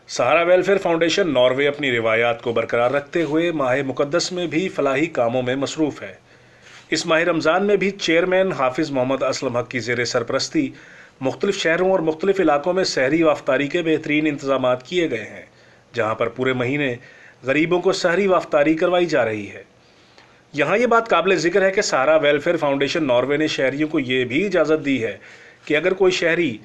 सहारा welfare foundation Norway अपनी रिवायात को बरकरार रखते हुए माह मुकद्दस में भी फलाही कामों में मसरूफ़ है। इस माह रमज़ान में भी चेयरमैन हाफिज़ मोहम्मद असलम हक की ज़ेर सरपरस्ती मुख्तलिफ शहरों और मुख्तलिफ इलाकों में सहरी व अफ्तारी के बेहतरीन इंतज़ामात किए गए हैं, जहाँ पर पूरे महीने गरीबों को सहरी व अफ्तारी करवाई जा रही है। यहाँ ये बात काबिल ज़िक्र है कि सहारा वेलफेयर फाउंडेशन नॉर्वे ने शहरियों को ये भी इजाज़त दी है कि अगर कोई शहरी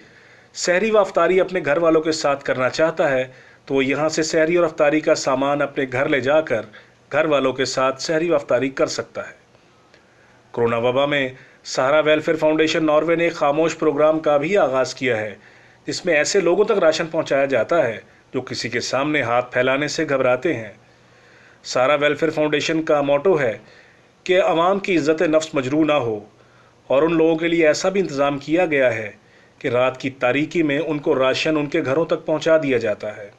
सहरी व अफ्तारी अपने घर वालों के साथ करना चाहता है तो वो यहाँ से सहरी और अफ्तारी का सामान अपने घर ले जाकर घर वालों के साथ सहरी व अफ्तारी कर सकता है। कोरोना वबा में सहारा वेलफेयर फाउंडेशन नॉर्वे ने एक खामोश प्रोग्राम का भी आगाज़ किया है, जिसमें ऐसे लोगों तक राशन पहुँचाया जाता है जो किसी के सामने हाथ फैलाने से घबराते हैं। सहारा वेलफेयर फाउंडेशन का मोटो है कि अवाम की इज़्ज़त नफ्स मजरू ना हो, और उन लोगों के लिए ऐसा भी इंतज़ाम किया गया है कि रात की तारीकी में उनको राशन उनके घरों तक पहुंचा दिया जाता है।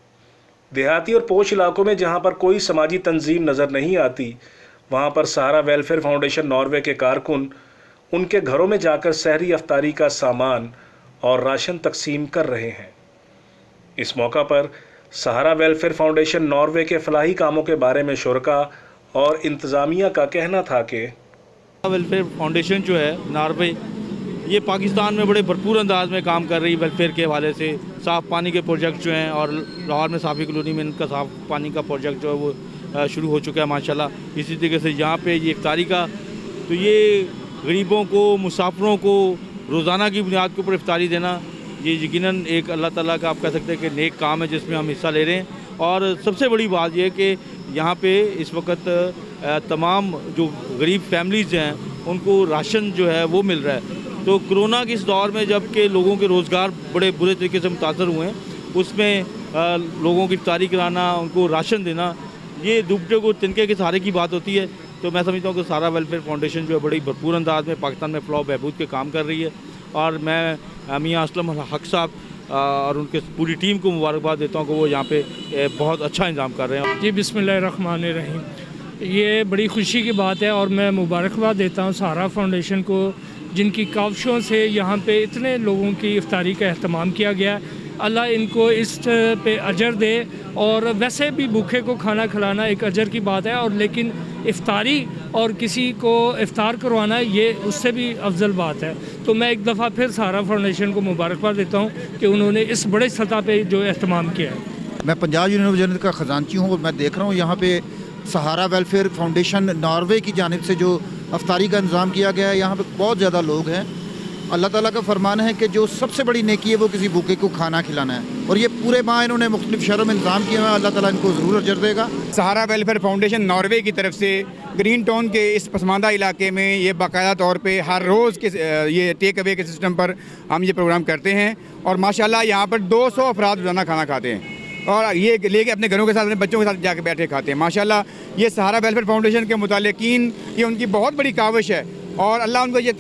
देहाती और पोश इलाकों में जहां पर कोई समाजी तंजीम नज़र नहीं आती, वहां पर सहारा वेलफेयर फाउंडेशन नॉर्वे के कारकुन उनके घरों में जाकर सहरी अफ्तारी का सामान और राशन तकसीम कर रहे हैं। इस मौका पर सहारा वेलफेयर फाउंडेशन नॉर्वे के फलाही कामों के बारे में शुरका और इंतज़ामिया का कहना था कि वेलफेयर फाउंडेशन जो है नॉर्वे, ये पाकिस्तान में बड़े भरपूर अंदाज में काम कर रही है वेलफेयर के हवाले से। साफ़ पानी के प्रोजेक्ट जो हैं, और लाहौर में साफ़ी कॉलोनी में इनका साफ़ पानी का प्रोजेक्ट जो है वो शुरू हो चुका है माशाल्लाह। इसी तरीके से यहाँ पे ये इफ्तारी का, तो ये गरीबों को, मुसाफिरों को रोज़ाना की बुनियाद के ऊपर इफ्तारी देना, ये यकीनन एक अल्लाह ताला का आप कह सकते हैं कि नेक काम है जिसमें हम हिस्सा ले रहे हैं। और सबसे बड़ी बात यह है कि यहाँ पे इस वक्त तमाम जो गरीब फैमिलीज़ हैं उनको राशन जो है वो मिल रहा है। तो कोरोना के इस दौर में जबकि लोगों के रोज़गार बड़े बुरे तरीके से मुतासर हुए हैं, उसमें लोगों की इफ्तारी कराना, उनको राशन देना, ये दुबटे को तिनके के सहारे की बात होती है। तो मैं समझता हूँ कि सहारा वेलफेयर फाउंडेशन जो है बड़ी भरपूर अंदाज में पाकिस्तान में फलाह बहबूद के काम कर रही है, और मैं मियां असलम हक साहब और उनके पूरी टीम को मुबारकबाद देता हूँ कि वो यहाँ पे बहुत अच्छा इंतजाम कर रहे हैं। जी, बिस्मिल्लाहिर्रहमानिर्रहीम। ये बड़ी खुशी की बात है और मैं मुबारकबाद देता हूँ सहारा फाउंडेशन को, जिनकी काविशों से यहाँ पे इतने लोगों की इफ्तारी का अहतमाम किया गया। अल्लाह इनको इस पे अजर दे। और वैसे भी भूखे को खाना खिलाना एक अजर की बात है, और लेकिन इफ्तारी और किसी को इफ्तार करवाना ये उससे भी अफजल बात है। तो मैं एक दफ़ा फिर सहारा फाउंडेशन को मुबारकबाद देता हूँ कि उन्होंने इस बड़े सतह पे जो अहतमाम किया है। मैं पंजाब यूनिवर्सिटी का ख़जानची हूँ, और मैं देख रहा हूँ यहाँ पे सहारा वेलफेयर फाउंडेशन नॉर्वे की जानिब से जो अफ्तारी का इंतज़ाम किया गया है। यहाँ पे बहुत ज़्यादा लोग हैं। अल्लाह ताला का फरमान है कि जो सबसे बड़ी नेकी है वो किसी भूखे को खाना खिलाना है, और ये पूरे माह इन्होंने मुख्तलिफ शहरों में इंतज़ाम किया है। अल्लाह ताला इनको ज़रूर अजर देगा। सहारा वेलफेयर फाउंडेशन नॉर्वे की तरफ से ग्रीन टाउन के इस पसमानदा इलाके में ये बाकायदा तौर पे हर रोज़ के ये टेक अवे के सिस्टम पर हम ये प्रोग्राम करते हैं, और माशाल्लाह यहाँ पर 200 अफराद रोज़ाना खाना खाते हैं, और ये लेके अपने घरों के साथ, अपने बच्चों के साथ जाके बैठे खाते हैं। माशाल्लाह ये सहारा वेलफेयर फाउंडेशन के मुतालिकीन ये उनकी बहुत बड़ी काविश है, और अल्लाह उनको ये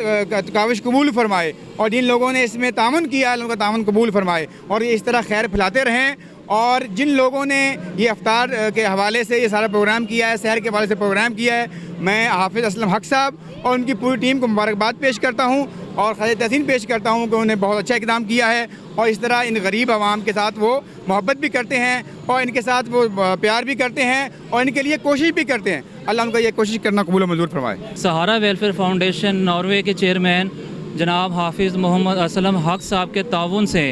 काविश कबूल फरमाए, और जिन लोगों ने इसमें तावन किया है उनका तावन कबूल फरमाए, और ये इस तरह खैर फैलाते रहें। और जिन लोगों ने ये अफ्तार के हवाले से ये सारा प्रोग्राम किया है, शहर के हवाले से प्रोग्राम किया है, मैं हाफिज़ असलम हक साहब और उनकी पूरी टीम को मुबारकबाद पेश करता हूँ, और खैर तहसीन पेश करता हूँ कि उन्होंने बहुत अच्छा इक़दाम किया है, और इस तरह इन गरीब आवाम के साथ वो मोहब्बत भी करते हैं, और इनके साथ वो प्यार भी करते हैं, और इनके लिए कोशिश भी करते हैं। अल्लाह उनका ये कोशिश करना कबूल मंजूर फरमाए। सहारा वेलफेयर फाउंडेशन नॉर्वे के चेयरमैन जनाब हाफिज़ मोहम्मद असलम हक साहब के ताउन से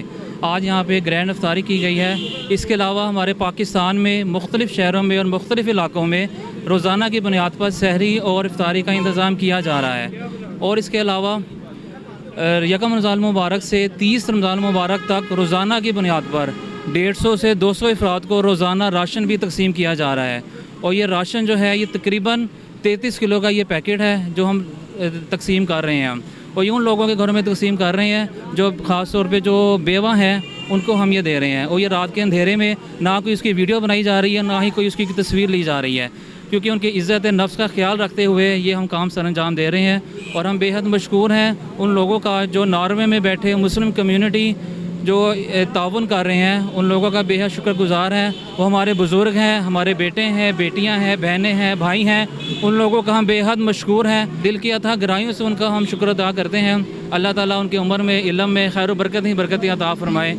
आज यहाँ पे ग्रैंड इफ्तारी की गई है। इसके अलावा हमारे पाकिस्तान में मुख्तलिफ़ शहरों में और मुख्तलिफ़ इलाक़ों में रोज़ाना की बुनियाद पर सहरी और इफ्तारी का इंतज़ाम किया जा रहा है। और इसके अलावा यकम रमज़ान मुबारक से 30 रमज़ान मुबारक तक रोज़ाना की बुनियाद पर 150 से 200 अफराद को रोज़ाना राशन भी तकसीम किया जा रहा है। और ये राशन जो है ये तकरीबन 33 किलो का ये पैकेट है जो हम तकसीम कर रहे हैं, और ये उन लोगों के घरों में तकसीम कर रहे हैं जो ख़ास तौर पे जो बेवा हैं उनको हम ये दे रहे हैं। और ये रात के अंधेरे में ना कोई उसकी वीडियो बनाई जा रही है, ना ही कोई उसकी तस्वीर ली जा रही है, क्योंकि उनकी इज़्ज़त नफ्स का ख्याल रखते हुए ये हम काम सर अंजाम दे रहे हैं। और हम बेहद मशकूर हैं उन लोगों का जो नॉर्वे में बैठे मुस्लिम कम्यूनिटी जो ताउन कर रहे हैं, उन लोगों का बेहद शुक्रगुज़ार हैं। वो हमारे बुज़ुर्ग हैं, हमारे बेटे हैं, बेटियां हैं, बहनें हैं, भाई हैं, उन लोगों का हम बेहद मशकूर हैं। दिल की अथाह गहराइयों से उनका हम शुक्र अदा करते हैं। अल्लाह ताला उनकी उम्र में, इल्म में खैर व बरकत ही अता फरमाए।